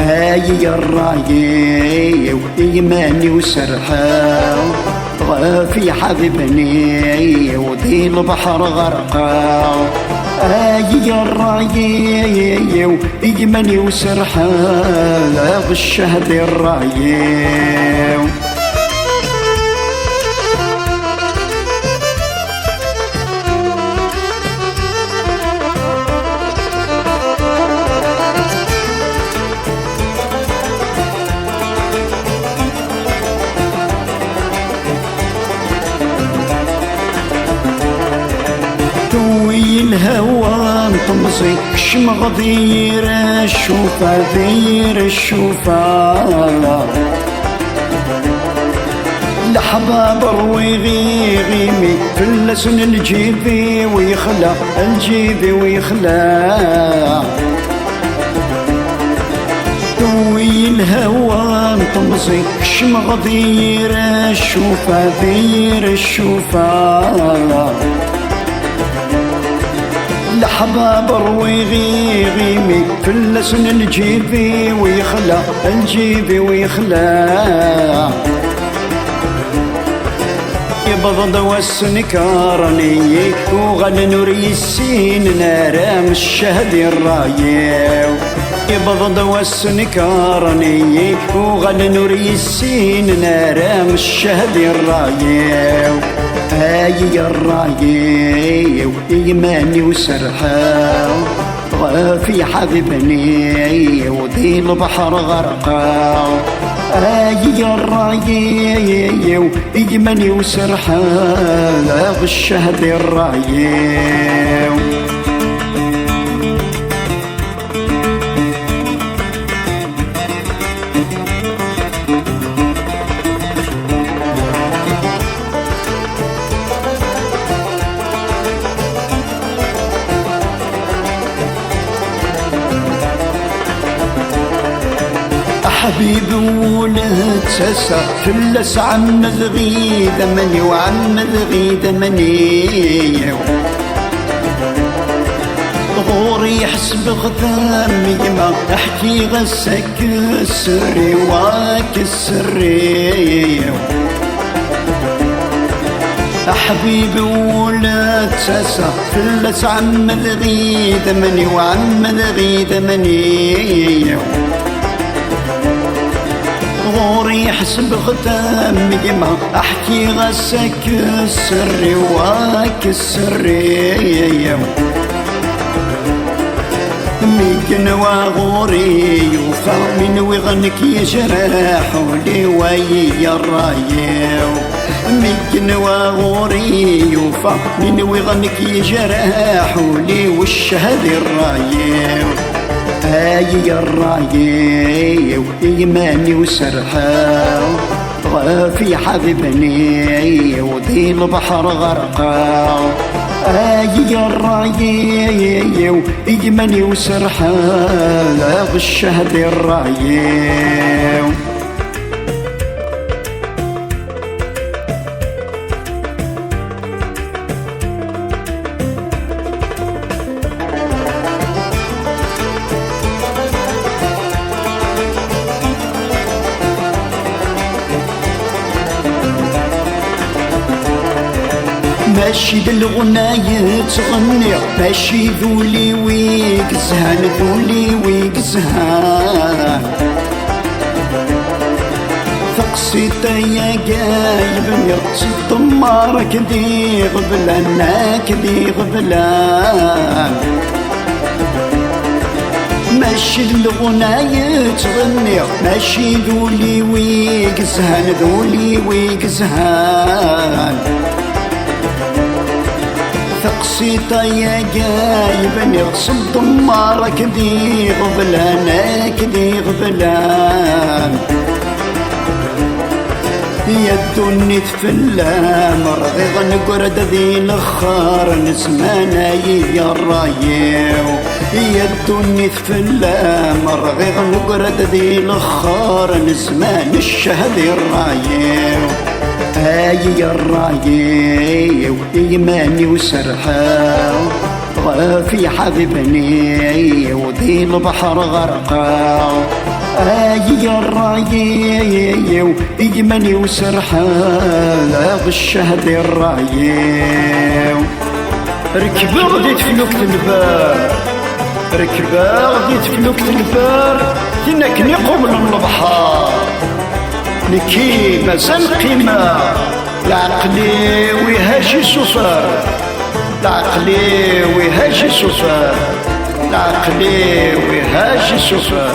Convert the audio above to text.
هاي الراي وإيماني وسرحة طغى حبيبني وذي البحر غرقا. هاي الراي وإيماني وسرحة بالشهد الراي. الهوى طمسي شمغ ذير الشوفة ذير الشوفة الحباب روي غيمي فلسن الجيبي ويخلى الجيبي ويخلى. دوي الهوى طمسي شمغ ذير الشوفة ذير الشوفة الحباب روي غيمي فلسن الجيبي ويخلى الجيبي ويخلى. يبض دوسن كارني وغل نوري السين نارام الشهد الرايو. يبض دوسن كارني وغل نوري السين نارام الشهد الرايو. هاي الراي وإيماني وسرحة طغى حبيبني وذي البحر غرقا. هاي الراي وإيماني وسرحة بالشهد الراي. حبيبي ولد ساسا فلس عم ذغي دمني وعم ذغي دمني. غوري يحسب غثامي ما احكي غسك السري واك السري. حبيبي ولد ساسا فلس عم ذغي دمني وعم ذغي دمني. غوري يحسب ختامي ما احكي غسك السري واك السري. ميكن وغوري يوفى من وغنك يجرح ولي ويا الرايو. ميكن وغوري يوفى من وغنك يجرح ولي والشهد الرايو. هاي الراي وإيماني وسرحة طغى حبيبني وذي البحر غرقا. هاي الراي وإيماني وسرحة بالشهد الراي. ماشي بالغناية تغني ماشي ذولي ويقزهان ذولي ويقزهان. فقسيت يا قايب يرقص دمارك ذي غبلانك ذي غبلان. ماشي الغناية تغني ماشي ذولي ويقزهان ذولي ويقزهان. فقسيت يا جايب يغصب دمارك ذي غبلانك ذي غبلان. يدوني تفلا مرغي نقرد ذي الخار نسمانا يا الرايو. يدوني تفلا مرغي نقرد ذي الخار نسمان الشهد الرايو. هاي الراي وإيماني وسرحة طغى حبيبني وذي البحر غرقا. يا الرايو يمني وسرحان الشهد الرايو ركبا غدي تفلوك البار ركبا غدي تفلوك البار تنك نقوم من البحر نكي مازال قيمة العقلي ويهاجي سفر العقلي ويهاجي سفر العقلي ويهاجي سفر